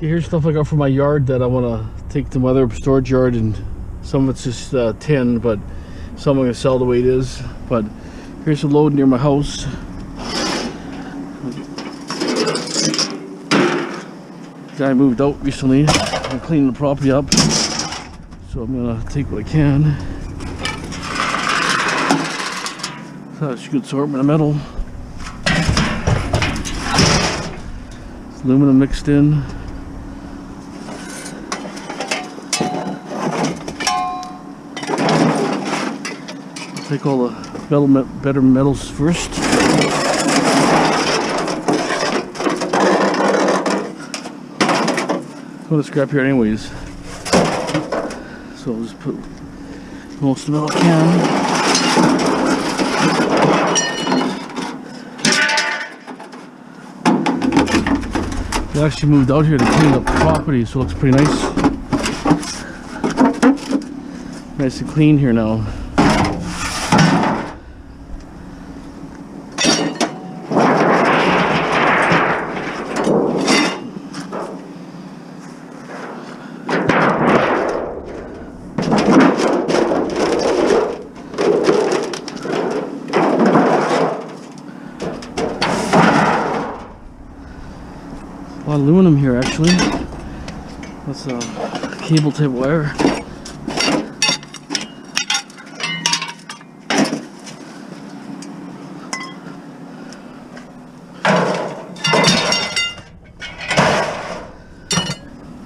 Okay, here's stuff I got from my yard that I want to take to my other storage yard, and some of it's just tin, but some I'm going to sell the way it is. But here's a load near my house. Guy moved out recently. I'm cleaning the property up, so I'm going to take what I can. So that's a good assortment of metal. It's aluminum mixed in. Take all the better metals first. I'm going to scrap here anyways, so I'll just put most of the metal I can. They actually moved out here to clean up the property, so it looks pretty nice. Nice and clean here now. A lot of aluminum here actually. That's a cable type wire.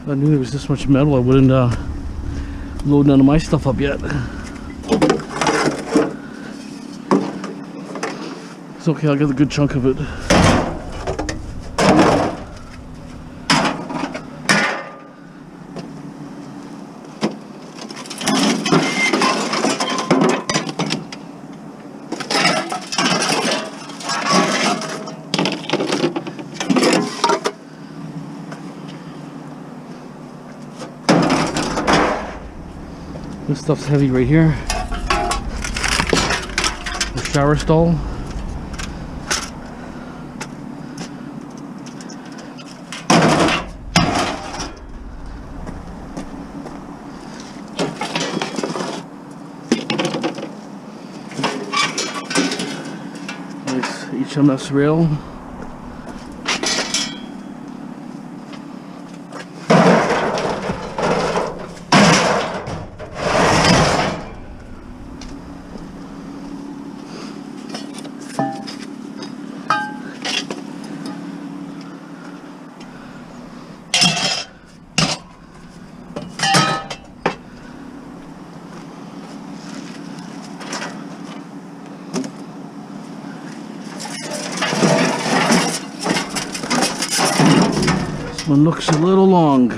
If I knew there was this much metal, I wouldn't load none of my stuff up yet. It's okay, I'll get a good chunk of it. This stuff's heavy right here. The shower stall. Nice HMS rail. One looks a little long,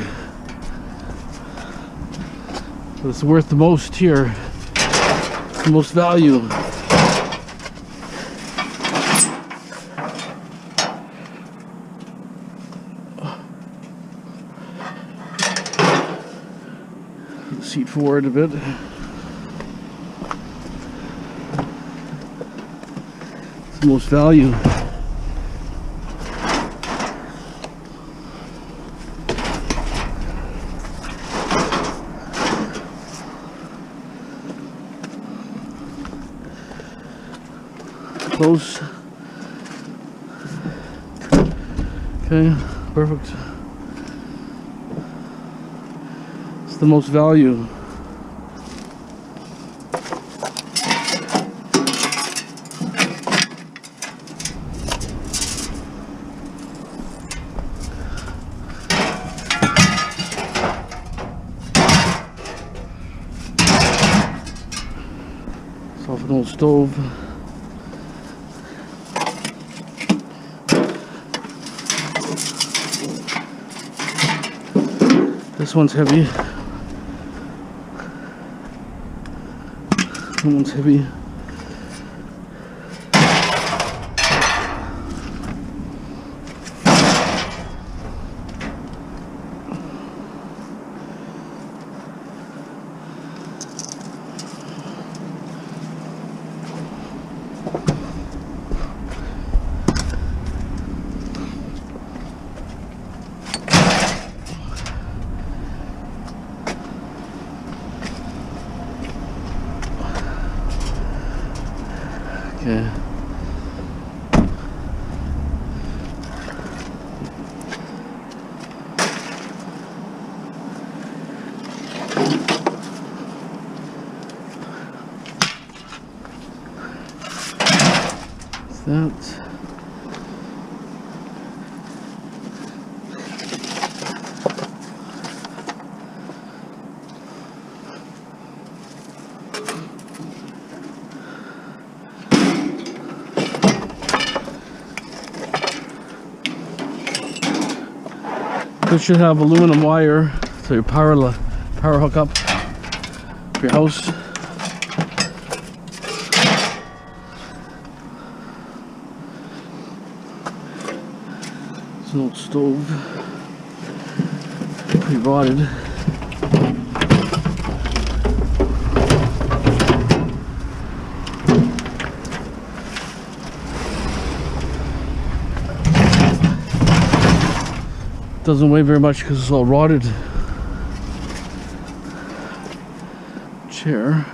but it's worth the most here. It's the most value. Put the seat forward a bit. It's the most value. Close. Okay, perfect. It's the most value. It's off an old stove. This one's heavy. That one's heavy. Okay. That. This should have aluminum wire, so your power hookup for your house. It's an old stove, pretty rotted. Doesn't weigh very much because it's all rotted. Chair.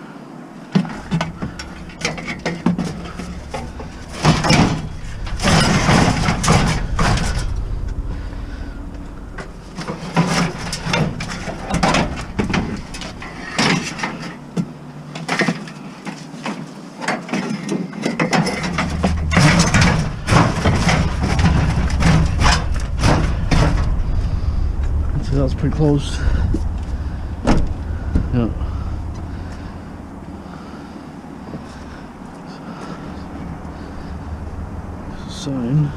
That's pretty close. Yeah. Sign.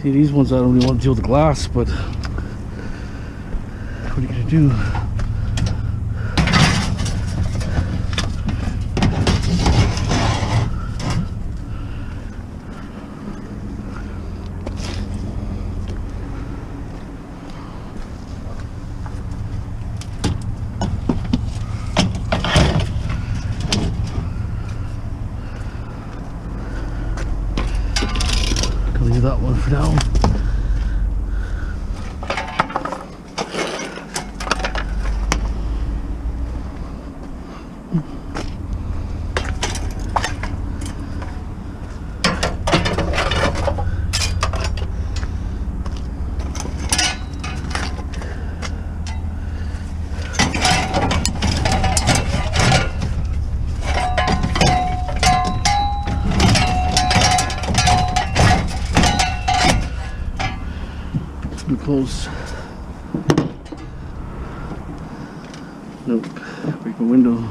See, these ones I don't really want to deal with the glass, but what are you gonna do? Leave that one for now. Close. Nope. Break the window.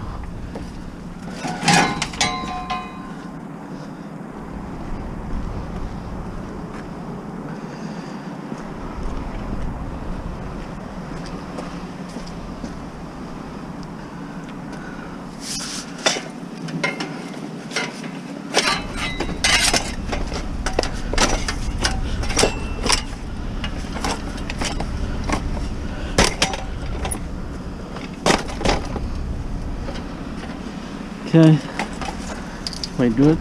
Okay, might do it.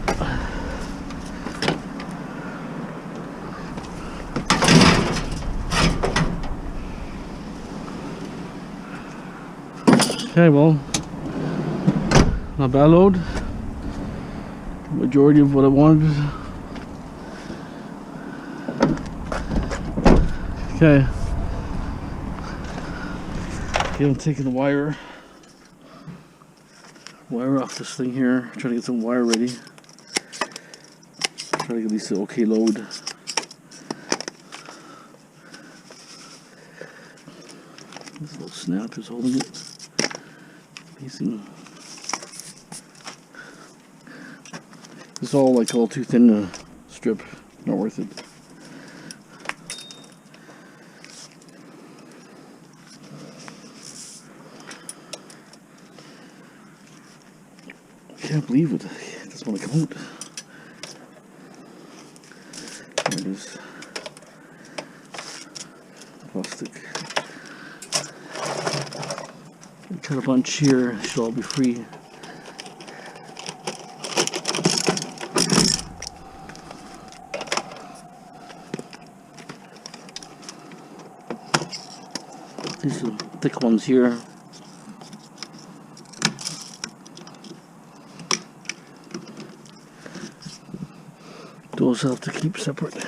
Okay, well, not bad load. Majority of what I wanted. Okay. Okay, I'm taking the wire off this thing here. Trying to get some wire ready. Try to get at least an okay load. This little snap is holding it. Amazing. It's all like all too thin to strip. Not worth it. I can't believe it. It doesn't want to come out. There it is. Plastic. Cut a bunch here, should all be free. These are thick ones here. Those have to keep separate.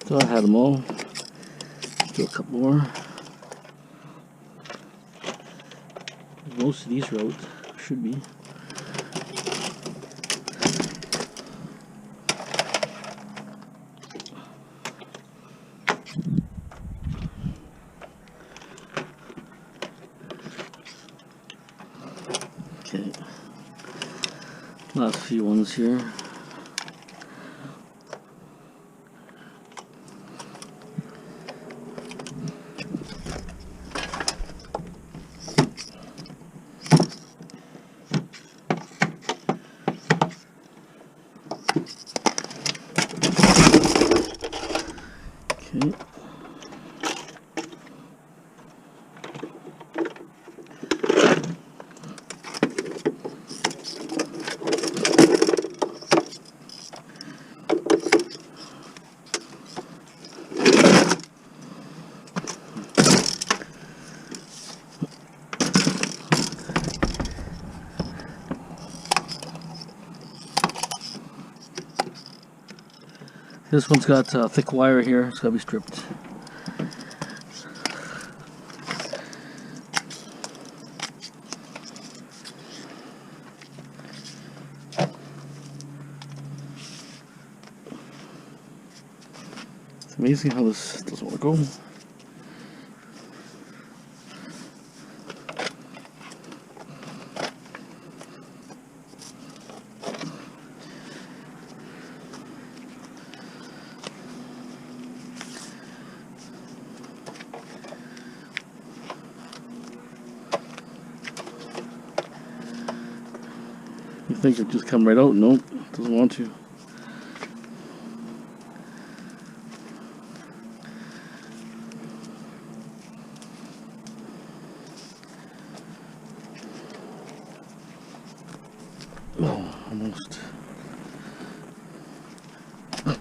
So I had them all. Do a couple more. Most of these are out, should be. Okay. Last few ones here. Okay. This one's got thick wire here, it's got to be stripped. It's amazing how this doesn't want to go. You think it'd just come right out? Nope, doesn't want to. Oh, almost. A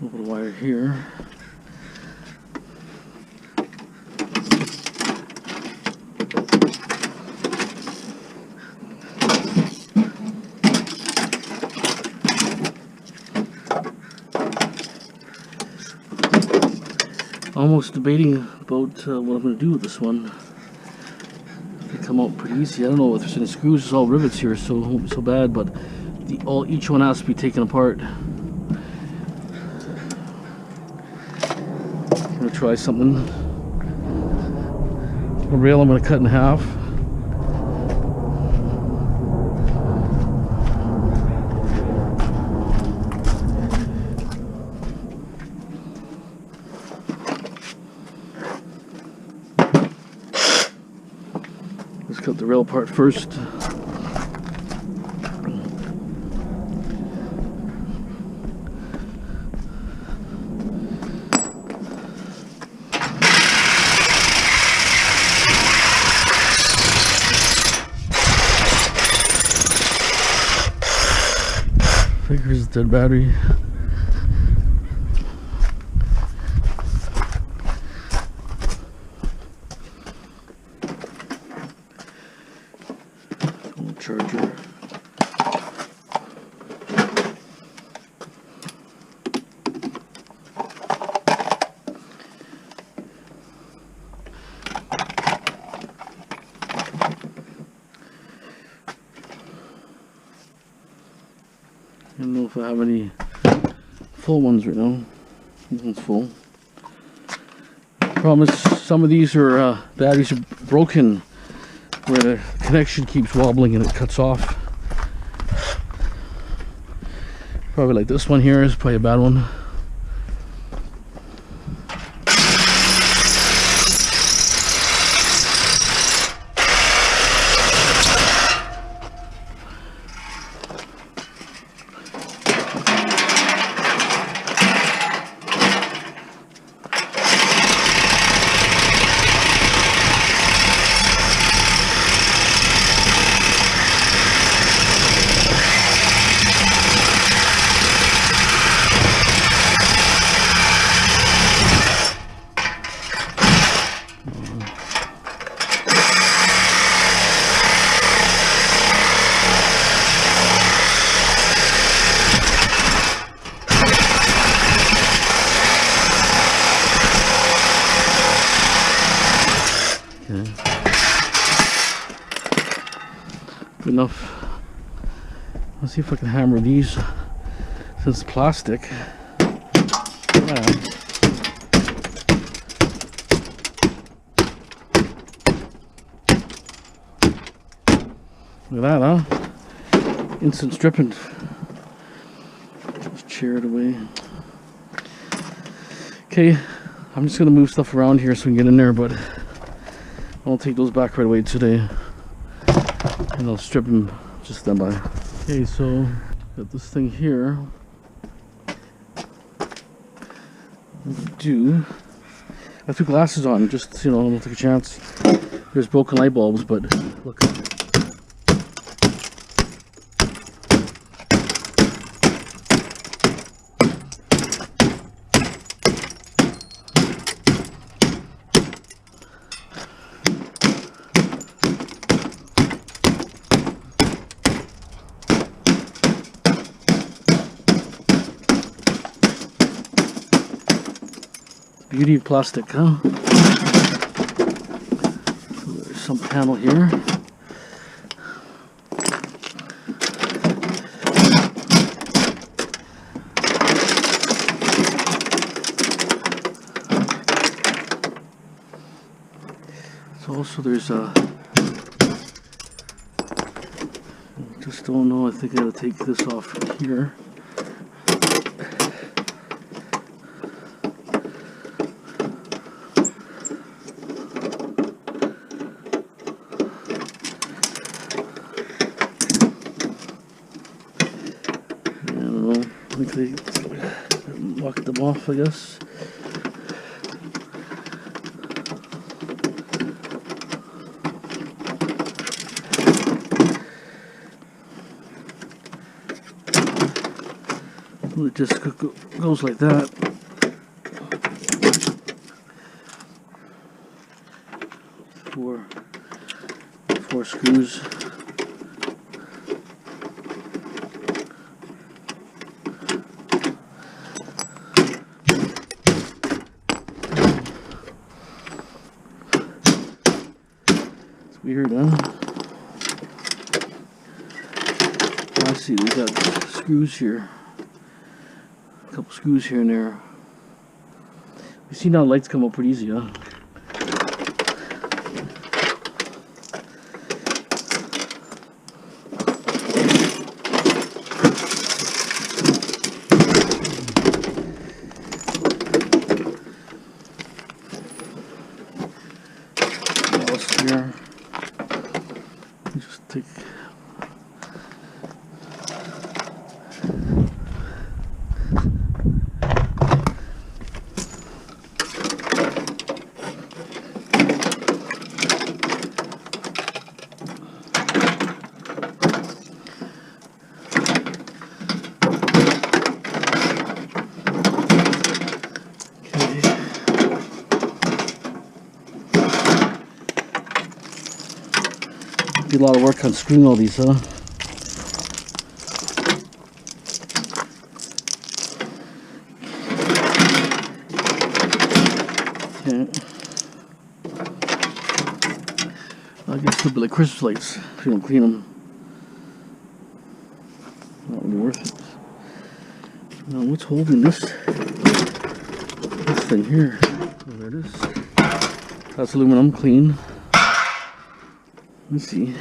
little bit of wire here. Almost debating about what I'm going to do with this one. They come out pretty easy. I don't know if there's any screws. There's all rivets here, so it won't be so bad. But each one has to be taken apart. I'm going to try something. A rail I'm going to cut in half. Let's cut the rail part first. Figures dead battery. Charger. I don't know if I have any full ones right now. This one's full. Problem is, some of these are batteries are broken, where the connection keeps wobbling and it cuts off. Probably like this one here is probably a bad one. Good enough. Let's see if I can hammer these since it's plastic. Yeah. Look at that, huh? Instant stripping. Just chair it away. Okay, I'm just gonna move stuff around here so we can get in there, but I'll take those back right away today. And I'll strip them, just stand by. Okay, so got this thing here. I have two glasses on, just, you know, I'll take a chance. There's broken light bulbs, but look. Beauty of plastic, huh? So there's some panel here. So also there's a, just don't know, I think I gotta take this off here. They lock them off, I guess. It just goes like that. Four screws. Weird, huh? I see, we got screws here. A couple screws here and there. You see now lights come up pretty easy, huh? What else here? Just take a lot of work on screwing all these, huh? Okay. I guess it'll be like Christmas lights if you don't clean them. Not really worth it. Now, what's holding this thing here? Oh, there it is. That's aluminum, clean. Let's see.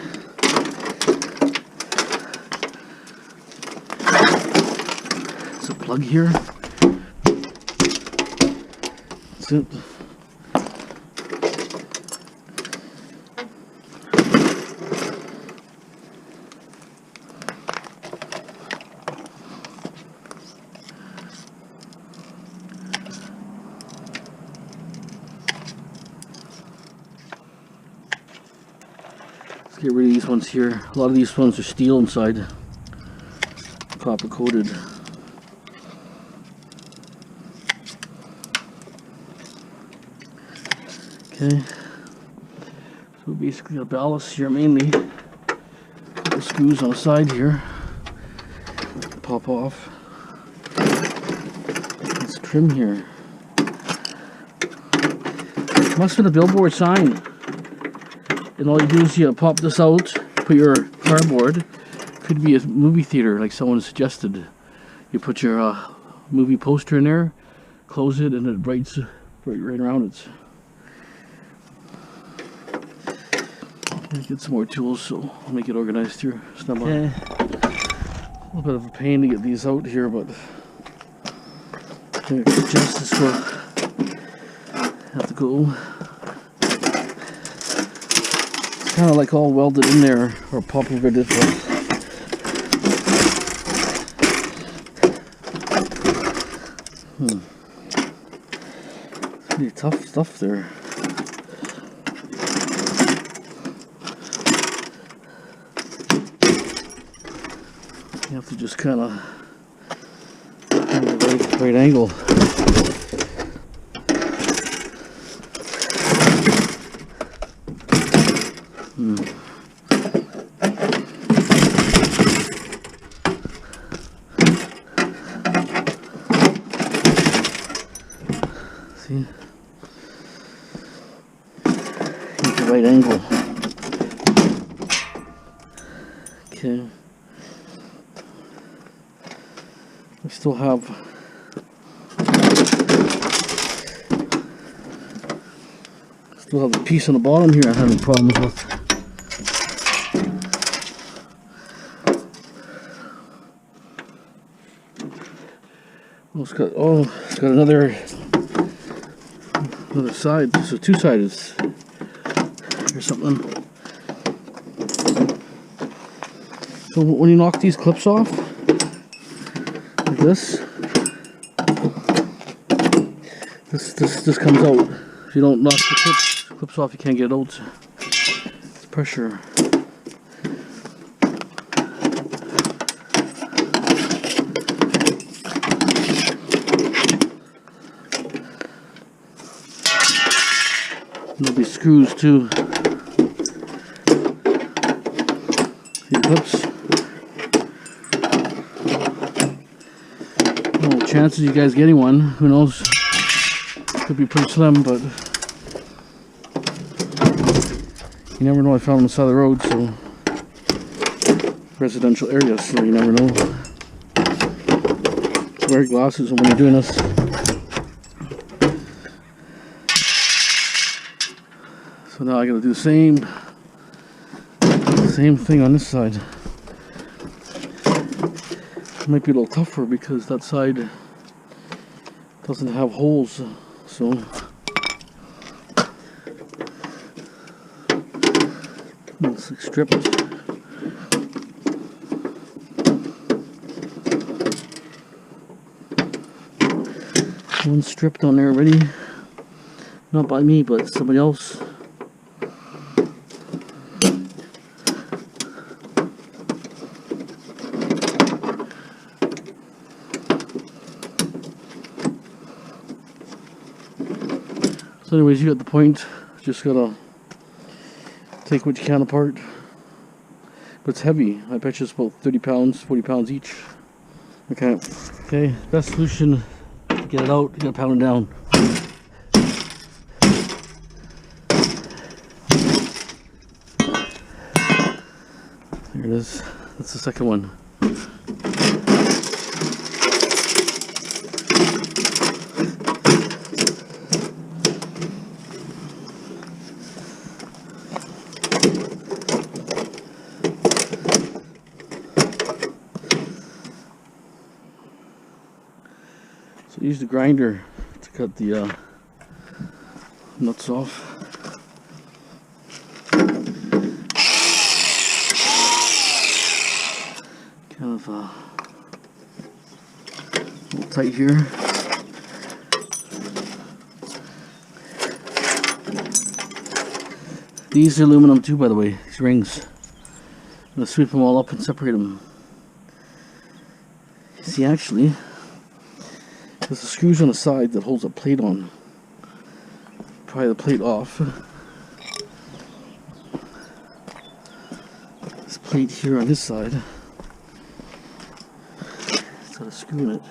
There's a plug here. That's it. Let's get rid of these ones here. A lot of these ones are steel inside, copper coated. Okay, so basically a ballast here mainly. The screws on the side here pop off. Let's trim here. Must have been a billboard sign. And all you do is you pop this out, put your cardboard. Could be a movie theater, like someone suggested. You put your movie poster in there, close it, and it writes right around it. Get some more tools, so I'll make it organized here. Okay. A little bit of a pain to get these out here, but just this will have to go. It's kind of like all welded in there, or pop over this way. Pretty tough stuff there. You have to just kind of find the right angle. See? Get the right angle. Okay. We still have the piece on the bottom here I'm having problems with. It's got another side, so two-sided or something. So when you knock these clips off, like this comes out. If you don't knock the clips off, you can't get it out. It's pressure. There'll be screws too. See clips. Well, chances you guys getting one, who knows? Could be pretty slim, but you never know. I found them on the side of the road, so residential area, so you never know. Wear glasses when you're doing this. So now I gotta do the same thing on this side. It might be a little tougher because that side doesn't have holes, so it's like stripped. One stripped on there already, not by me, but somebody else. So anyways, you got the point. Just gotta take what you can apart. But it's heavy. I bet you it's about 30 pounds, 40 pounds each. Okay. Okay, best solution to get it out, you gotta pound it down. There it is. That's the second one. use the grinder to cut the nuts off. Kind of a little tight here. These are aluminum too, by the way, these rings. I'm going to sweep them all up and separate them. See, actually, there's the screws on the side that holds a plate on. Pry the plate off. This plate here on this side. It's got a screw in it.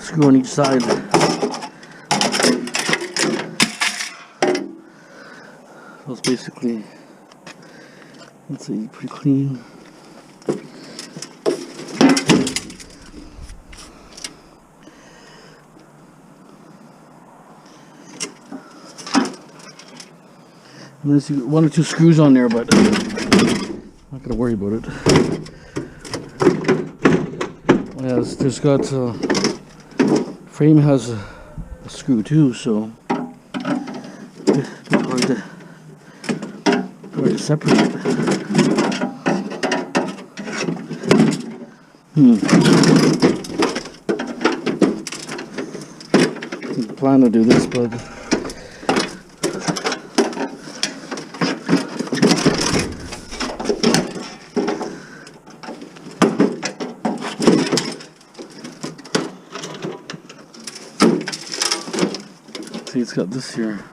Screw on each side. So it's basically, let's see, pretty clean. And there's one or two screws on there, but I'm not gonna worry about it. Yeah, there's got frame has a screw too, so it's hard to separate it. Didn't plan to do this, but see, it's got this here.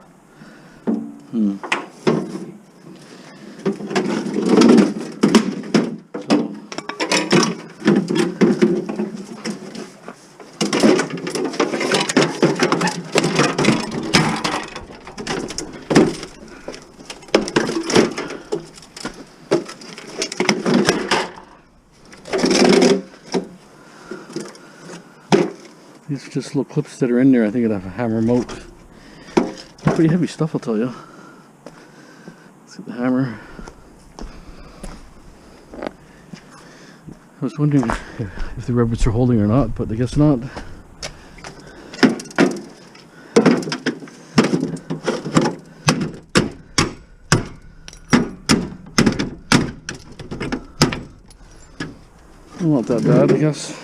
These are just little clips that are in there. I think it'll have a hammer mount. Pretty heavy stuff, I'll tell you. Let's get the hammer. I was wondering if the rivets are holding or not, but I guess not. Not that bad, I guess.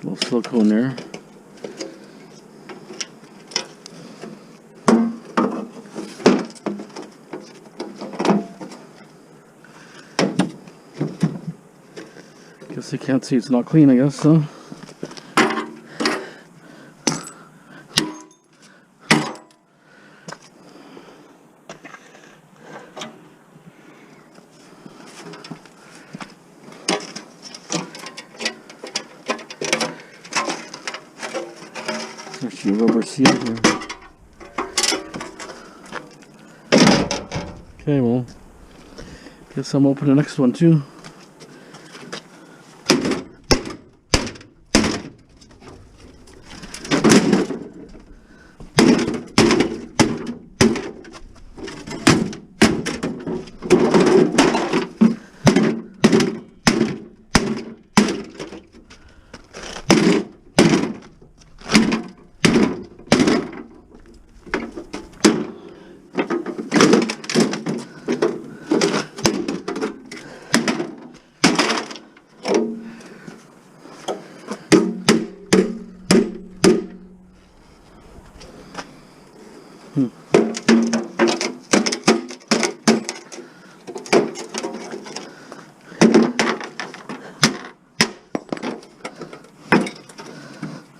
Little silicone there. Guess you can't see it's not clean, I guess, so. There's your rubber seal here. Okay, well, guess I'm open the next one too.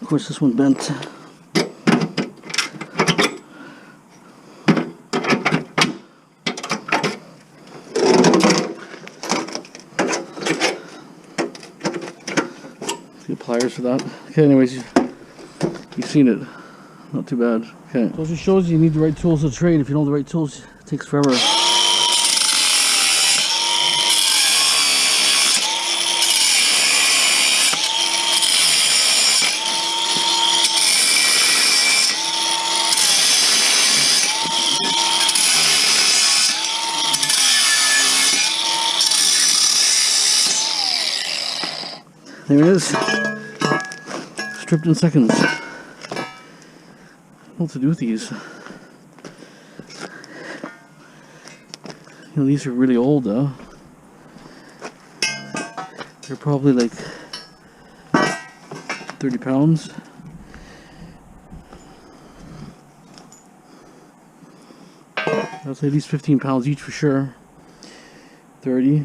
Of course, this one bent. Get pliers for that. Okay, anyways, you've seen it. Not too bad. Okay. So it just shows you need the right tools to trade. If you don't have the right tools, it takes forever. There it is. Stripped in seconds. I don't know what to do with these. You know, these are really old though. They're probably like 30 pounds. I'll say at least 15 pounds each for sure. 30.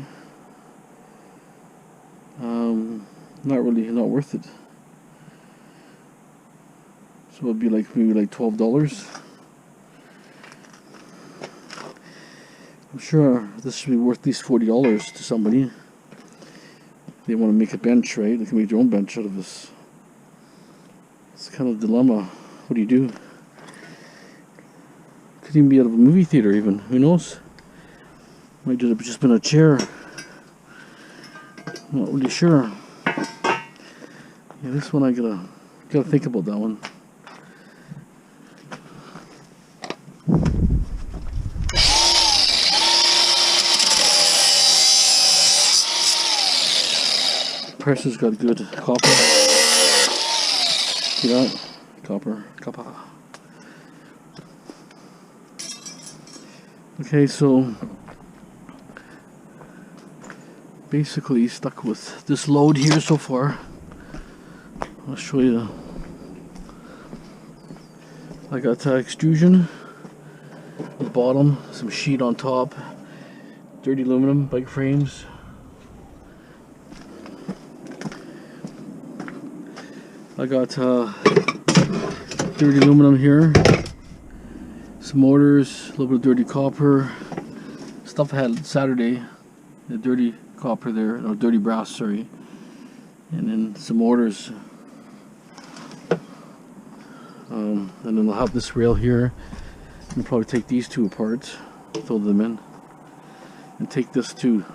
Not worth it. So it'd be like maybe like $12. I'm sure this should be worth at least $40 to somebody. They want to make a bench, right? They can make their own bench out of this. It's kind of a dilemma. What do you do? Could even be out of a movie theater even. Who knows? Might have just been a chair. Not really sure. Yeah, this one I gotta think about that one. Pressure's got good copper. See that? Copper. Okay, so basically stuck with this load here so far. I'll show you. I got extrusion on the bottom, some sheet on top, dirty aluminum bike frames. I got dirty aluminum here, some motors, a little bit of dirty copper, stuff I had Saturday, the dirty copper there, no, dirty brass, sorry, and then some motors. And then I'll have this rail here. I'll probably take these two apart, throw them in, and take this too.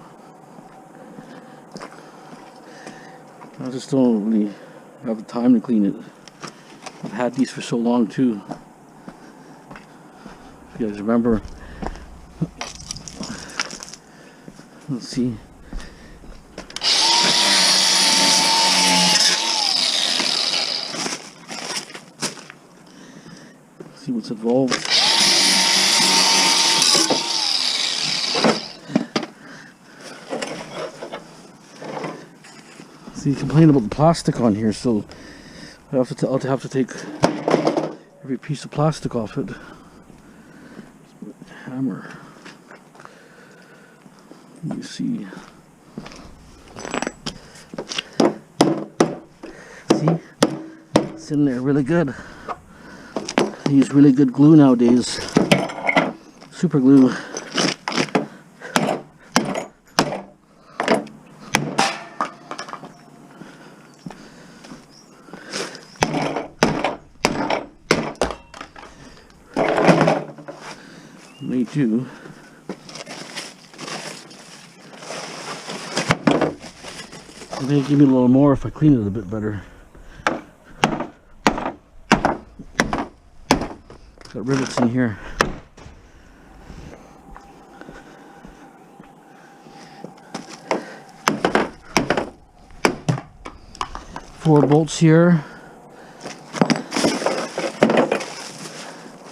I just don't really have the time to clean it. I've had these for so long too. If you guys remember. Let's see. See what's involved. See, you complain about the plastic on here, so I'll have to take every piece of plastic off it. Hammer. Let me see. See? It's in there really good. I use really good glue nowadays. Super glue. Me too. Maybe give me a little more if I clean it a bit better. Got rivets in here. Four bolts here.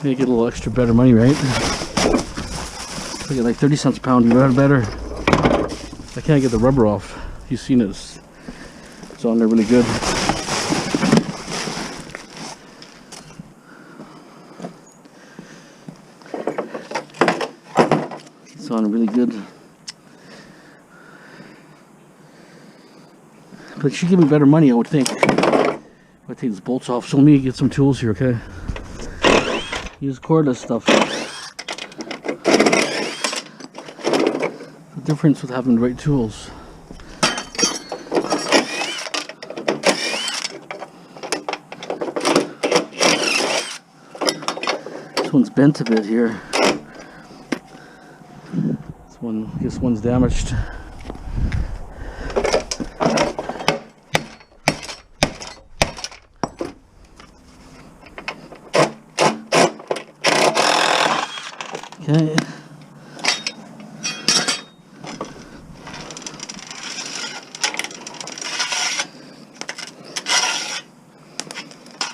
Maybe get a little extra better money, right? I get like 30 cents a pound, even better. I can't get the rubber off. You've seen it. It's on there really good. It's on really good. But it should give me better money, I would think. If I take these bolts off. So let me get some tools here, okay? Use cordless stuff. The difference with having the right tools. This one's bent a bit here. This one, this one's damaged. Okay.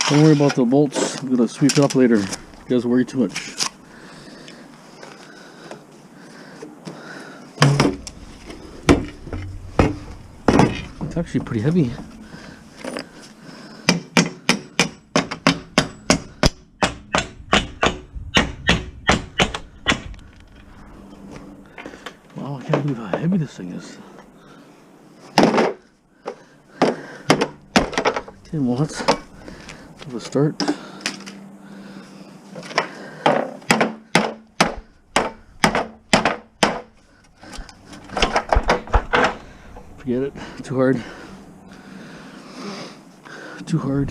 Don't worry about the bolts. I'm gonna sweep it up later. You guys worry too much. It's actually pretty heavy. Wow, I can't believe how heavy this thing is. Okay, well, let's have a start. Forget it. Too hard. Too hard.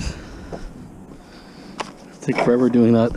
Take forever doing that.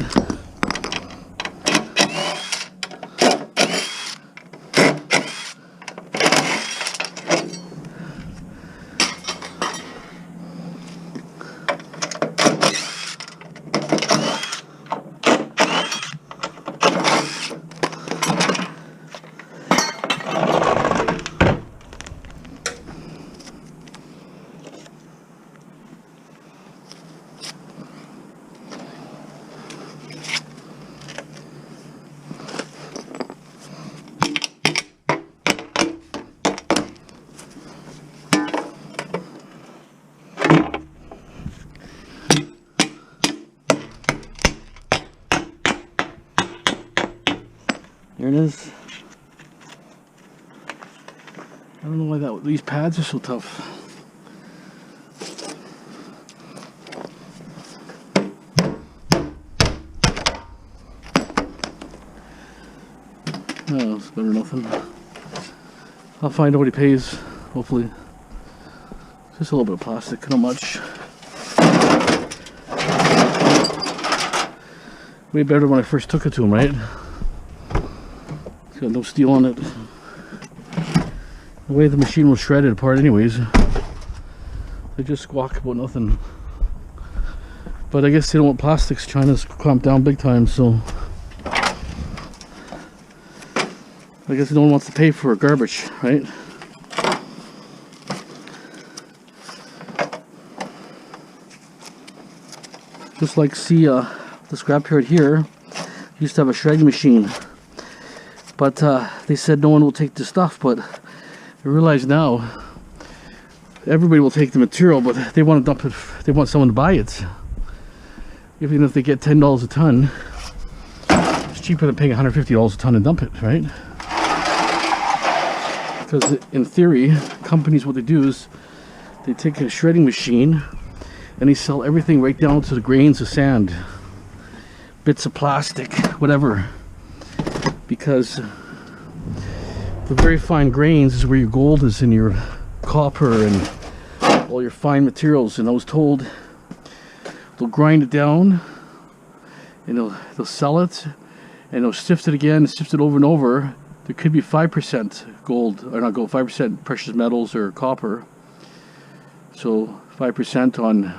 There it is. I don't know why these pads are so tough. Oh, it's better than nothing. I'll find out what he pays, hopefully. Just a little bit of plastic, not much. Way better when I first took it to him, right? It's got no steel on it. The way the machine was shredded apart anyways. They just squawk about nothing. But I guess they don't want plastics. China's clamped down big time, so I guess no one wants to pay for garbage, right? Just like see the scrapyard here used to have a shredding machine, but they said no one will take the stuff. But I realize now everybody will take the material, but they want to dump it. They want someone to buy it. Even if they get $10 a ton, it's cheaper than paying $150 a ton to dump it, right? Because in theory, companies, what they do is they take a shredding machine and they sell everything right down to the grains of sand, bits of plastic, whatever. Because the very fine grains is where your gold is and your copper and all your fine materials. And I was told they'll grind it down and they'll sell it and they'll sift it again, sift it over and over. There could be 5% gold, or not gold, 5% precious metals or copper. So 5% on,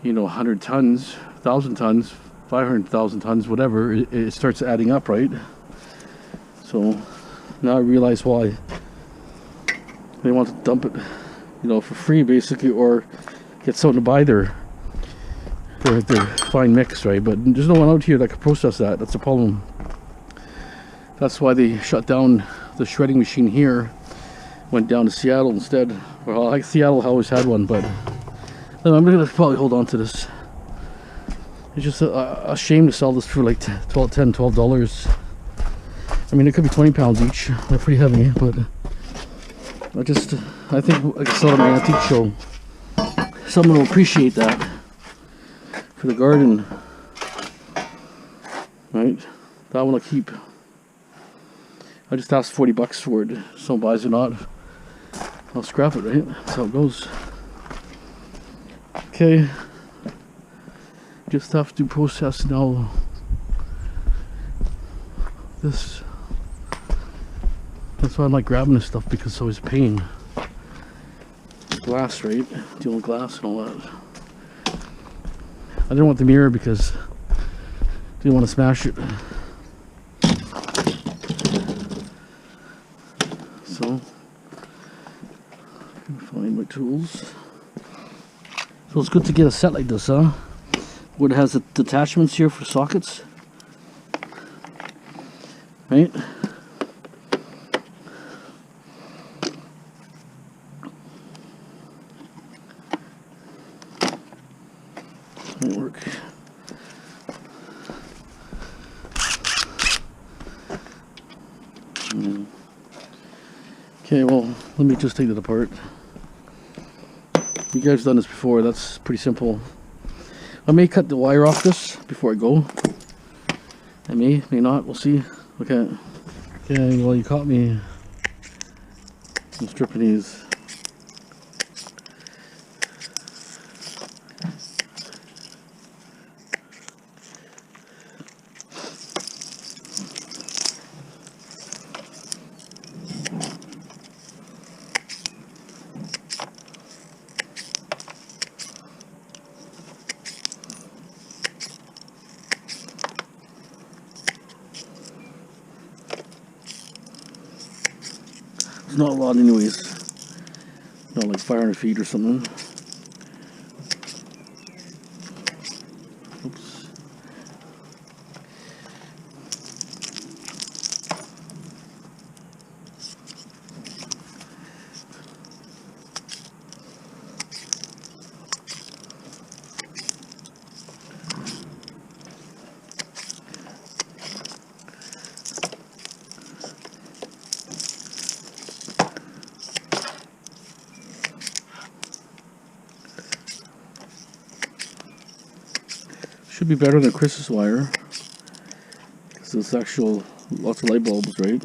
100 tons, 1,000 tons, 500,000 tons, whatever, it starts adding up, right? So now I realize why they want to dump it, for free basically, or get someone to buy their fine mix, right? But there's no one out here that can process that. That's the problem. That's why they shut down the shredding machine here, went down to Seattle instead. Well, like Seattle always had one, but I'm gonna probably hold on to this. It's just a shame to sell this for like $12. I mean, it could be 20 pounds each. They're pretty heavy, but I think I can sell it at my antique show. Someone will appreciate that. for the garden. Right? That one I'll keep. I just asked $40 for it. Someone buys it or not, I'll scrap it, right? That's how it goes. Okay. Just have to process now this. That's why I like grabbing this stuff, because it's always a pain. Glass, right? Dealing with glass and all that. I didn't want the mirror because I didn't want to smash it. So, find my tools. So it's good to get a set like this, huh? Where it has the detachments here for sockets. Right? Might work. Okay, well, let me just take it apart. You guys have done this before. That's pretty simple. I may cut the wire off this before I go. I may not. We'll see. Okay. Okay, well, you caught me. I'm stripping these. It's not a lot anyways. Not like 500 feet or something. Oops. Should be better than Chris's wire, because it's actual, lots of light bulbs, right?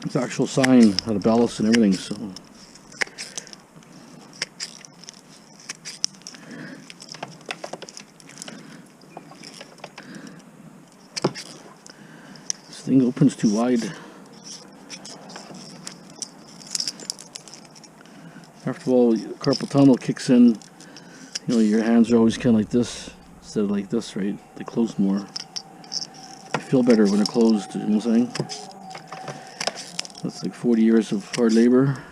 It's actual sign, how to ballast and everything, so. This thing opens too wide. After all, carpal tunnel kicks in. You know, your hands are always kind of like this instead of like this, right? They close more. I feel better when they're closed, you know what I'm saying? That's like 40 years of hard labor.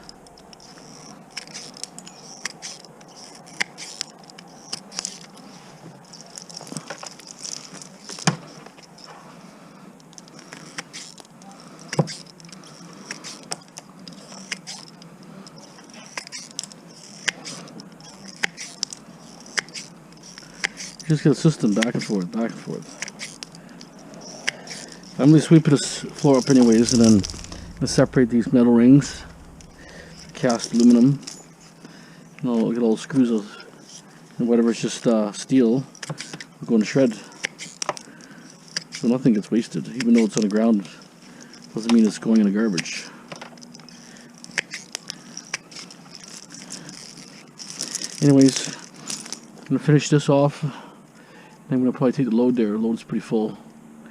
Just get a system back and forth, back and forth. I'm going to sweep this floor up anyways, and then I'm going to separate these metal rings, cast aluminum, and I'll get all the screws out, and whatever's just steel will go in the shred. So nothing gets wasted, even though it's on the ground. Doesn't mean it's going in the garbage. Anyways, I'm going to finish this off. I'm going to probably take the load there. The load's pretty full.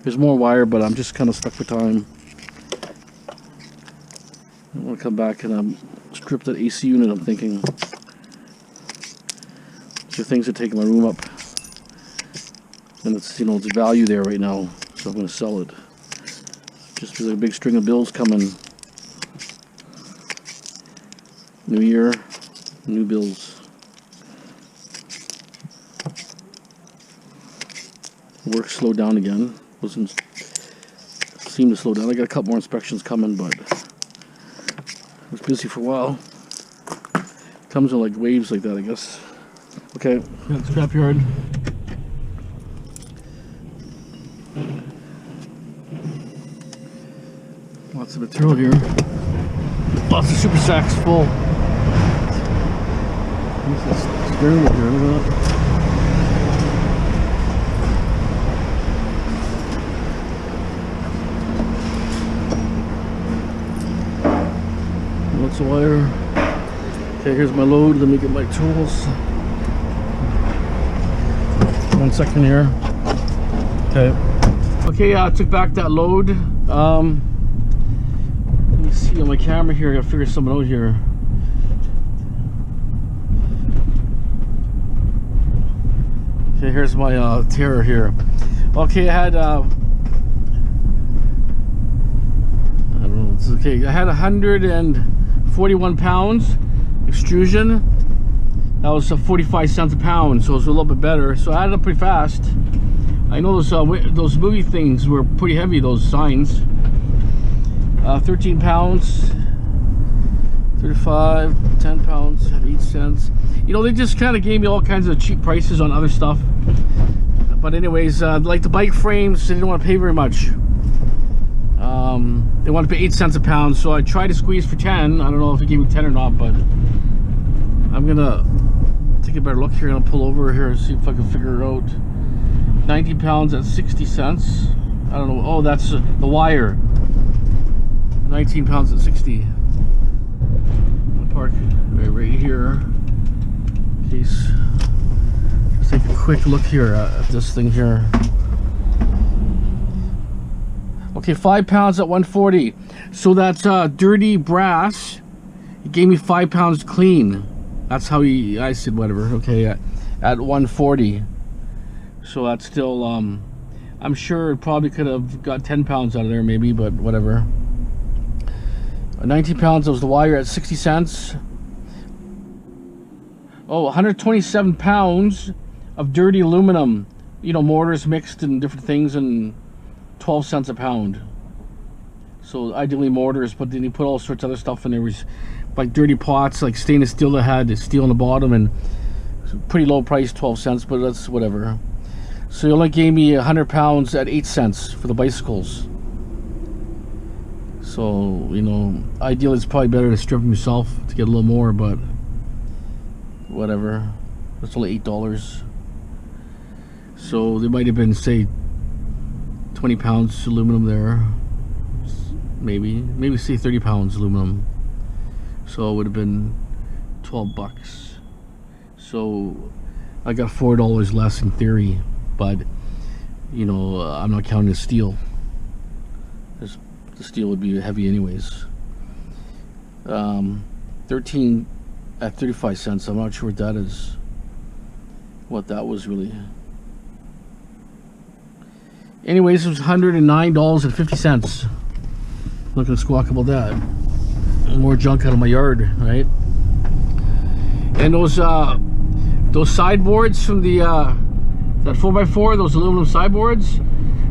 There's more wire, but I'm just kind of stuck for time. I want to come back and strip that AC unit, I'm thinking. So things are taking my room up. And it's, you know, it's value there right now. So I'm going to sell it. Just because a big string of bills coming. New year, new bills. Work slowed down again. Wasn't seem to slow down. I got a couple more inspections coming, but I was busy for a while. Comes in like waves like that, I guess. Okay, scrapyard. Lots of material here. Lots of super sacks full. Steering wheel here, look at that. bits of wire. Okay, here's my load. Let me get my tools. 1 second here. Okay. Okay, I took back that load. Let me see on my camera here. I gotta figure something out here. Okay, here's my terror here. Okay, I had I don't know. It's okay. I had 141 pounds extrusion. That was 45 cents a pound, so it was a little bit better. So I added up pretty fast. I know those movie things were pretty heavy, those signs. 13 pounds, 35, 10 pounds, 8 cents. You know, they just kind of gave me all kinds of cheap prices on other stuff. But anyways, like the bike frames, they didn't want to pay very much. They wanted to pay 8 cents a pound, so I tried to squeeze for 10. I don't know if it gave me 10 or not, but I'm gonna take a better look here. I'm gonna pull over here and see if I can figure it out. 90 pounds at 60 cents. I don't know. Oh, that's the wire. 19 pounds at 60. I'll park right here. In case. Let's take a quick look here at this thing here. Okay, 5 pounds at 140. So that's dirty brass. He gave me 5 pounds clean. That's how I said whatever. Okay, at 140. So that's still, I'm sure it probably could have got 10 pounds out of there maybe, but whatever. 19 pounds was the wire at 60 cents. Oh, 127 pounds of dirty aluminum. You know, mortars mixed and different things, and 12 cents a pound. So ideally mortars, but then you put all sorts of other stuff in there. Was like dirty pots, like stainless steel that had steel on the bottom, and pretty low price, 12 cents, but that's whatever. So he only gave me 100 pounds at 8 cents for the bicycles. So, you know, ideally it's probably better to strip them yourself to get a little more, but whatever. That's only $8. So there might have been, say, 20 pounds aluminum there. Maybe say 30 pounds aluminum. So it would have been 12 bucks. So I got $4 less in theory. But, you know, I'm not counting the steel. The steel would be heavy anyways. 13 at 35 cents. I'm not sure what that is. What that was really. Anyways, it was $109.50. Not gonna squawk about that. More junk out of my yard, right? And those sideboards from the that 4x4, those aluminum sideboards,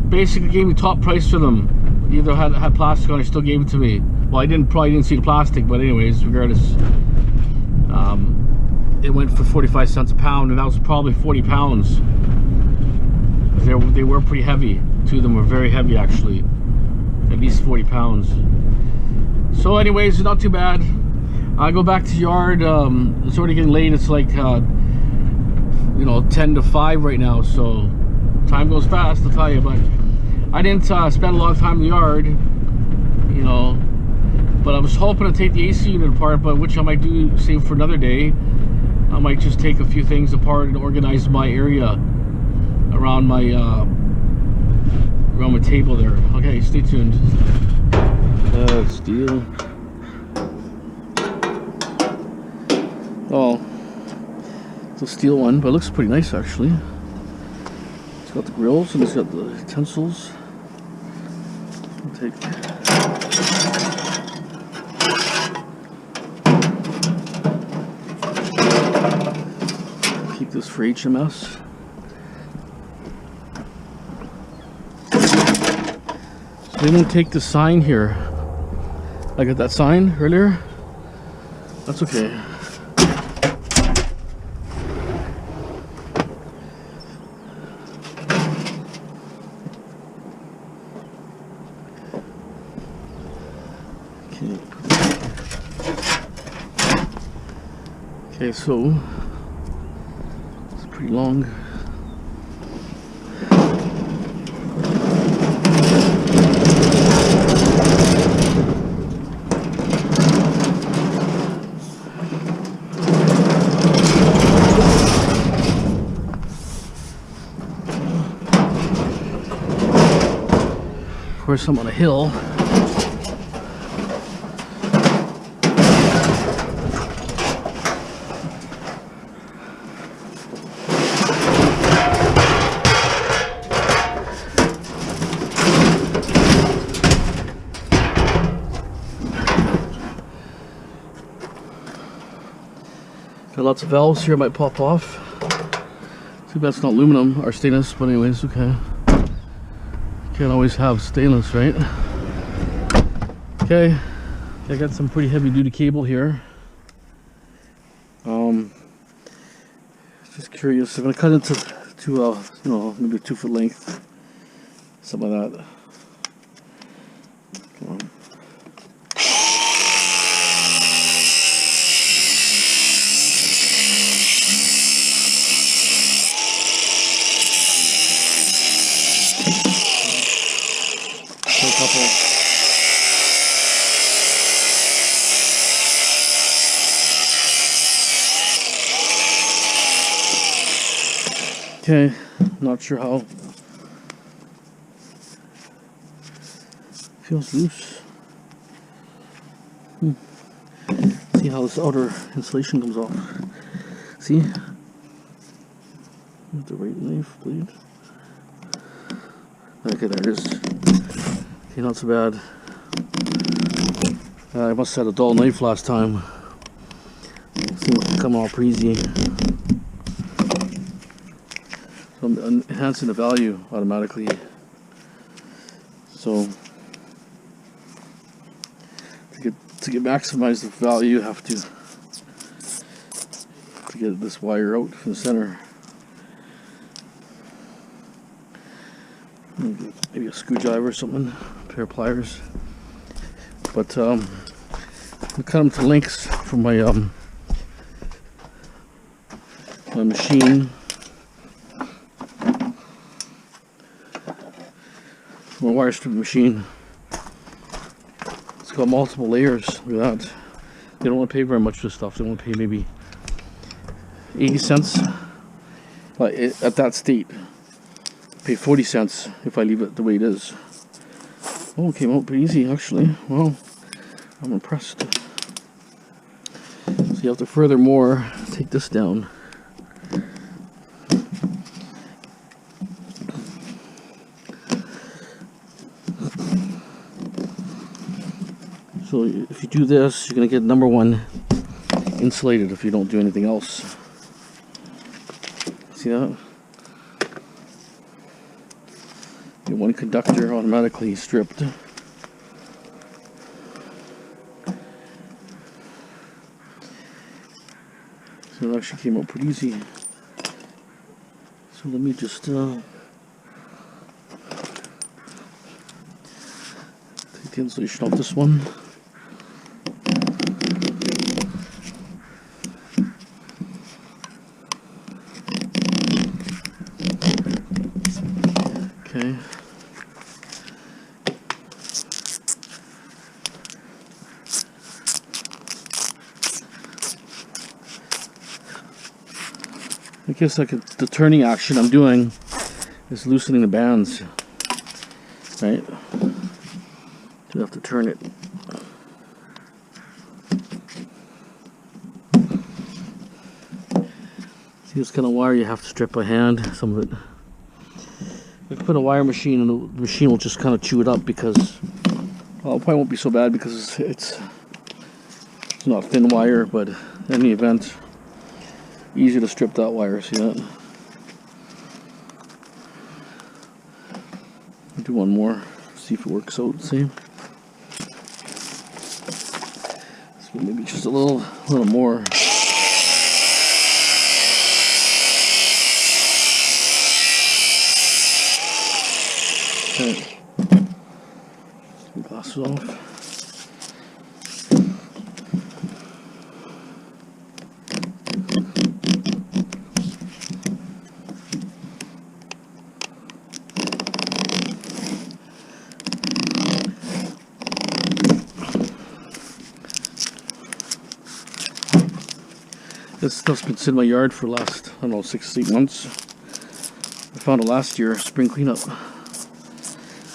basically gave me top price for them. Either had plastic on, or still gave it to me. Well, probably didn't see the plastic, but anyways, regardless, it went for 45 cents a pound, and that was probably 40 pounds. They were pretty heavy. Two of them were very heavy, actually, at least 40 pounds. So anyways, not too bad. I go back to the yard. It's already getting late. It's like you know, 10 to 5 right now, so time goes fast, I'll tell you. But I didn't spend a lot of time in the yard, you know, but I was hoping to take the AC unit apart, but which I might do, save for another day. I might just take a few things apart and organize my area around my table there. Okay, stay tuned. Steel. Oh, it's a steel one, but it looks pretty nice actually. It's got the grills and it's got the utensils. I'll take. Keep this for HMS. So they won't take the sign here. I got that sign earlier. That's okay. Okay, so it's pretty long. Of course, I'm on a hill. Got lots of valves here, might pop off. Too bad it's not aluminum or stainless, but anyways, okay. Can't always have stainless, right? Okay, I got some pretty heavy duty cable here. Just curious, I'm gonna cut into you know, maybe a 2 foot length, something like that. Come on. A couple. Okay, not sure how. Feels loose. See how this outer insulation comes off. See? With the right knife, blade. Okay, there it is. Okay, not so bad. I must have had a dull knife last time. Seems to come off pretty easy. So I'm enhancing the value automatically. So to get maximize the value, you have to get this wire out from the center. Maybe a screwdriver or something, a pair of pliers. But I cut them to lengths for my my machine. My wire strip machine. It's got multiple layers. Look at that. They don't want to pay very much for this stuff. They want to pay maybe 80 cents. Like at that state, pay 40 cents if I leave it the way it is. Oh, it came out pretty easy actually. Well, I'm impressed. So you have to furthermore take this down. So if you do this, you're going to get number one insulated if you don't do anything else. See that? Get one conductor automatically stripped. So it actually came out pretty easy. So let me just take the insulation off this one. Okay. I guess the turning action I'm doing is loosening the bands, right? You have to turn it. See this kind of wire you have to strip by hand, some of it. I can put a wire machine and the machine will just kind of chew it up because, well, it probably won't be so bad because it's not thin wire, but in any event, easy to strip that wire, see that? I'll do one more, see if it works out, see? So maybe just a little more. Okay. Glasses off. This stuff's been sitting in my yard for the last, I don't know, 6 to 8 months. I found it last year, spring cleanup.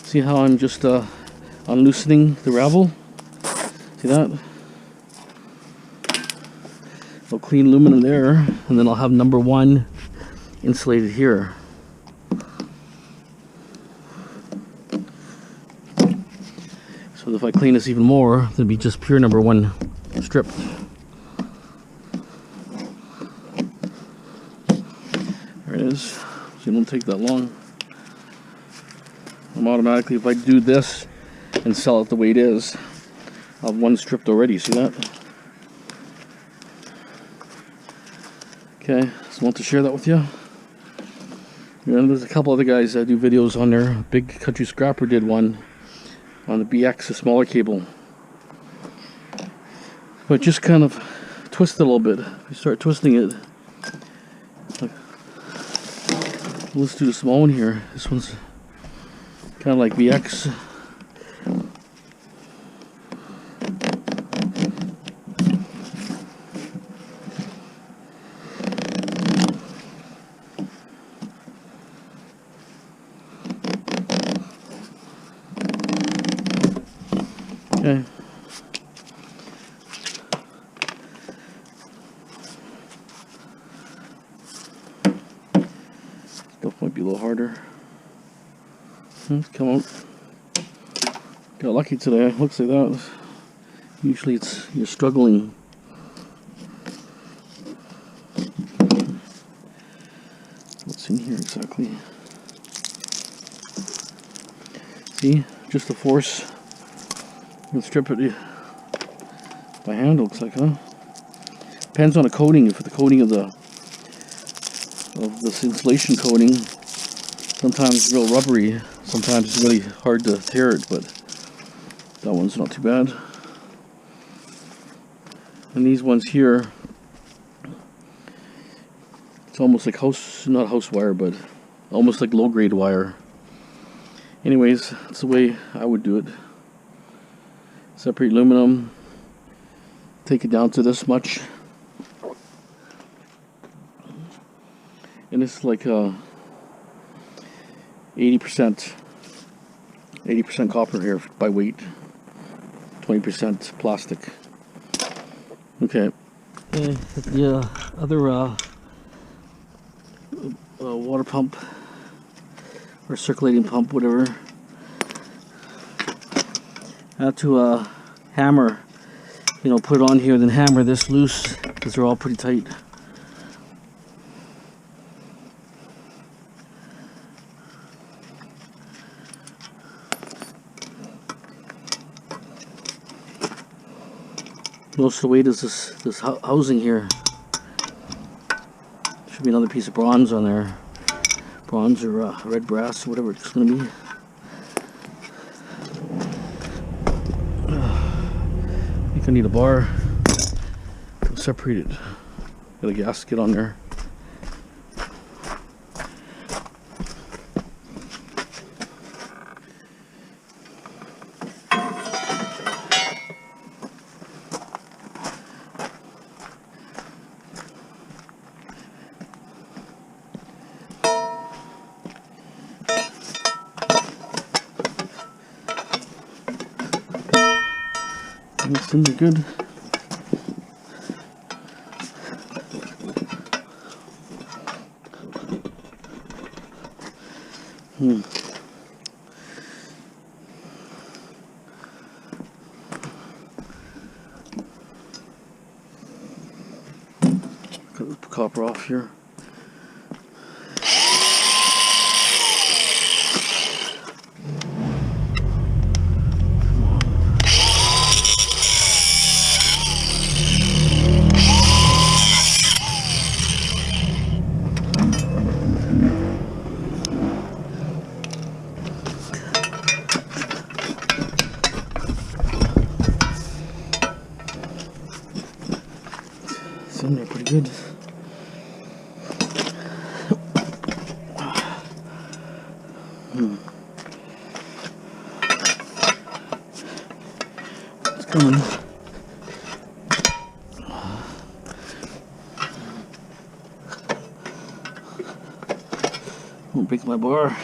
See See how I'm just unloosening the ravel? See that? I'll clean aluminum there, and then I'll have number 1 insulated here. So if I clean this even more, it'll be just pure number 1 strip. There it is. So it don't take that long. I'm automatically, if I do this and sell it the way it is, I'll have 1 stripped already. See that? Okay, just want to share that with you. And there's a couple other guys that do videos on there. Big Country Scrapper did one on the BX, a smaller cable. But just kind of twist it a little bit. If you start twisting it, let's do the small one here. This one's kind of like BX. Okay. Stuff might be a little harder. Come on. Got lucky today. Looks like that. Usually it's you're struggling. What's in here exactly? See, just the force. You can strip it by hand, looks like, huh? Depends on the coating. If the coating of this insulation coating, sometimes it's real rubbery. Sometimes it's really hard to tear it, but that one's not too bad. And these ones here, it's almost like not house wire, but almost like low grade wire. Anyways, that's the way I would do it. Separate aluminum, take it down to this much, and this is like 80% copper here by weight, 20% plastic. Okay. The other water pump or circulating pump, whatever. I have to hammer, put it on here, then hammer this loose because they're all pretty tight. Most of the weight is this housing here. Should be another piece of bronze on there, bronze or red brass or whatever it's going to be. I need a bar to separate it. Got a gasket on there. It's in there good. Cut the copper off here. It's in there pretty good. It's coming. Won't break my bar.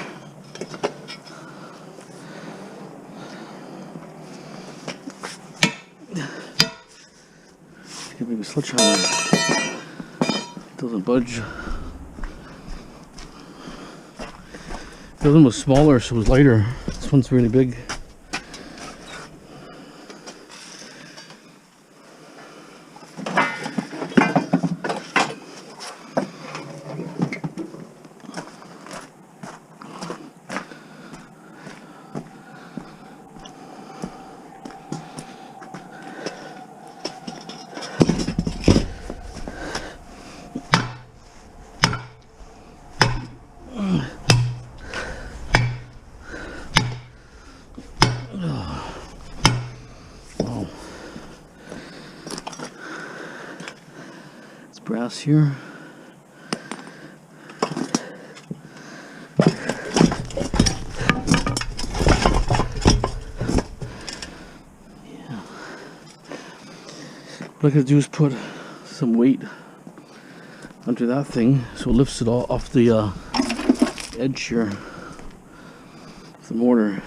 sledgehammer. Doesn't budge. The other one was smaller, so it was lighter. This one's really big. Brass here. Yeah. What I gotta do is put some weight under that thing so it lifts it all off the edge here of the mortar.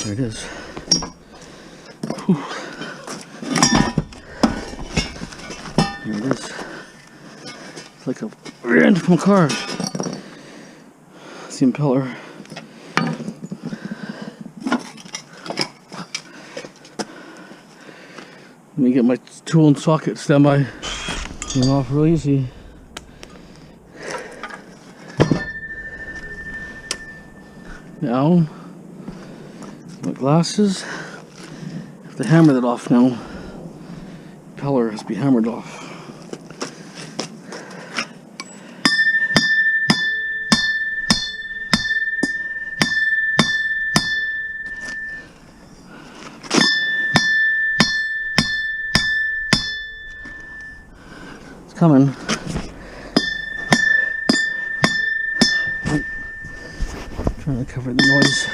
There it is. Whew. There it is. It's like a ran from a car. It's the impeller. Let me get my tool and socket standby. Came off real easy. Now, my glasses. I have to hammer that off now. Impeller has to be hammered off. It's coming. Oh. Trying to cover the noise.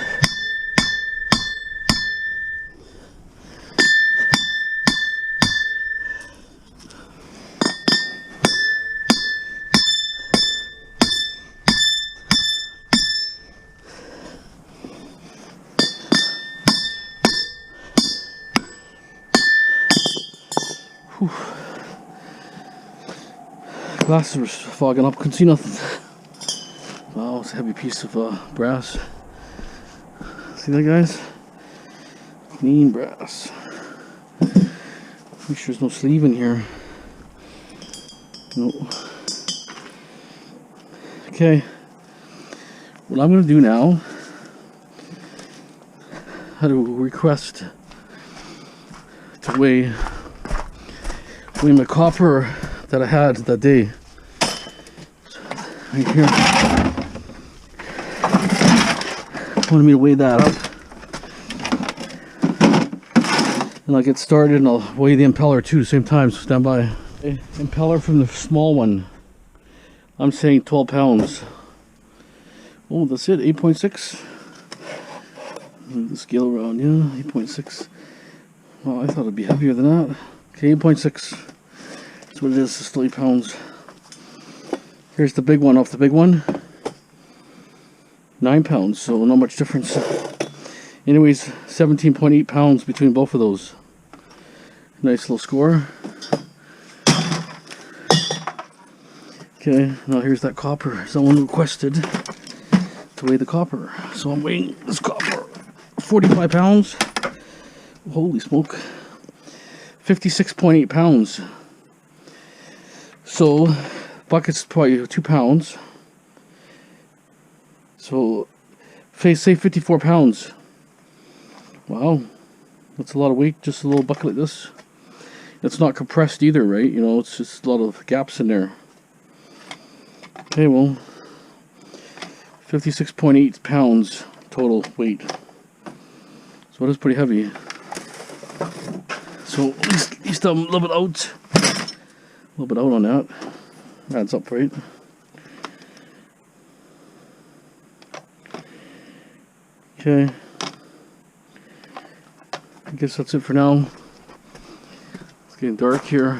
Whew. Glasses were fogging up, couldn't see nothing. Wow, it's a heavy piece of brass. See that, guys? Clean brass. Make sure there's no sleeve in here. No. Okay. What I'm going to do now, I had to request to weigh my copper that I had that day. Right here. Wanted me to weigh that up. And I'll get started and I'll weigh the impeller too at the same time, so stand by. Okay. Impeller from the small one. I'm saying 12 pounds. Oh, that's it, 8.6. The scale around, yeah, 8.6. Well, I thought it'd be heavier than that. Okay, 8.6. That's what it is, it's 8 pounds. Here's the big one off the big one. 9 pounds, so not much difference. Anyways, 17.8 pounds between both of those. Nice little score. Okay, now here's that copper. Someone requested to weigh the copper. So I'm weighing this copper. 45 pounds. Holy smoke. 56.8 pounds. So, bucket's probably 2 pounds. So, say 54 pounds. Wow. That's a lot of weight, just a little bucket like this. It's not compressed either, right? You know, it's just a lot of gaps in there. Okay, well, 56.8 pounds total weight. So it is pretty heavy. So at least I'm a little bit out. little bit out on that. Adds up, right? Okay. I guess that's it for now. It's getting dark here.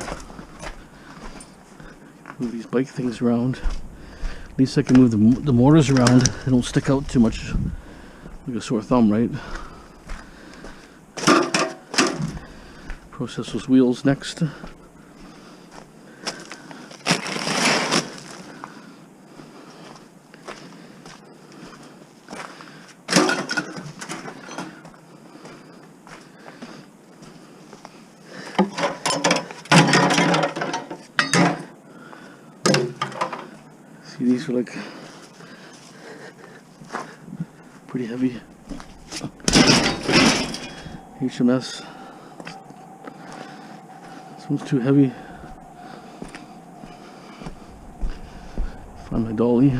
Move these bike things around. At least I can move the motors around. They don't stick out too much like a sore thumb, right? Process those wheels next. See, these are like pretty heavy. HMS. This one's too heavy. Find my dolly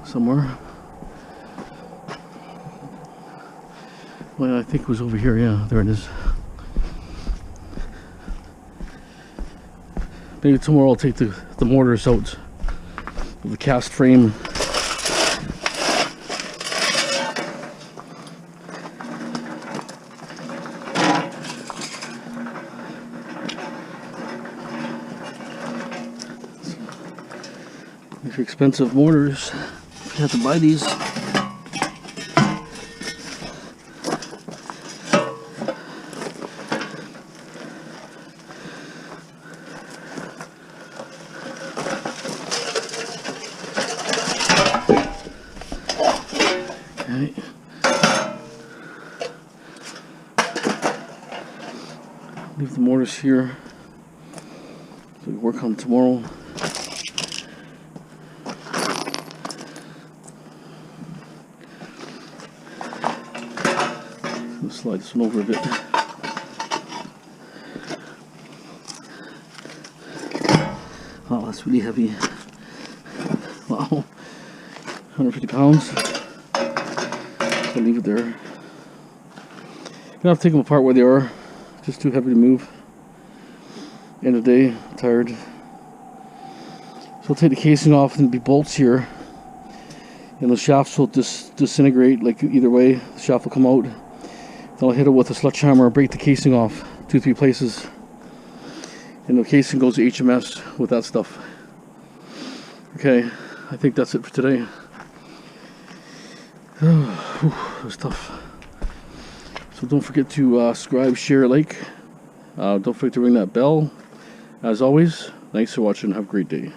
somewhere. Well, I think it was over here. Yeah, there it is. Maybe tomorrow I'll take the mortars out of the cast frame. These are expensive mortars. You have to buy these. Okay. Leave the mortars here so we can work on them tomorrow. Let's slide this one over a bit. Oh, that's really heavy. Wow. 150 pounds. I'll leave it there. I'm gonna have to take them apart where they are. Just too heavy to move. End of the day, I'm tired. So I'll take the casing off and there'll be bolts here. And the shafts will disintegrate, like either way, the shaft will come out. Then I'll hit it with a sledgehammer and break the casing off 2-3 places. And the casing goes to HMS with that stuff. Okay, I think that's it for today. That was tough. So don't forget to subscribe, share, like. Don't forget to ring that bell. As always, thanks for watching. Have a great day.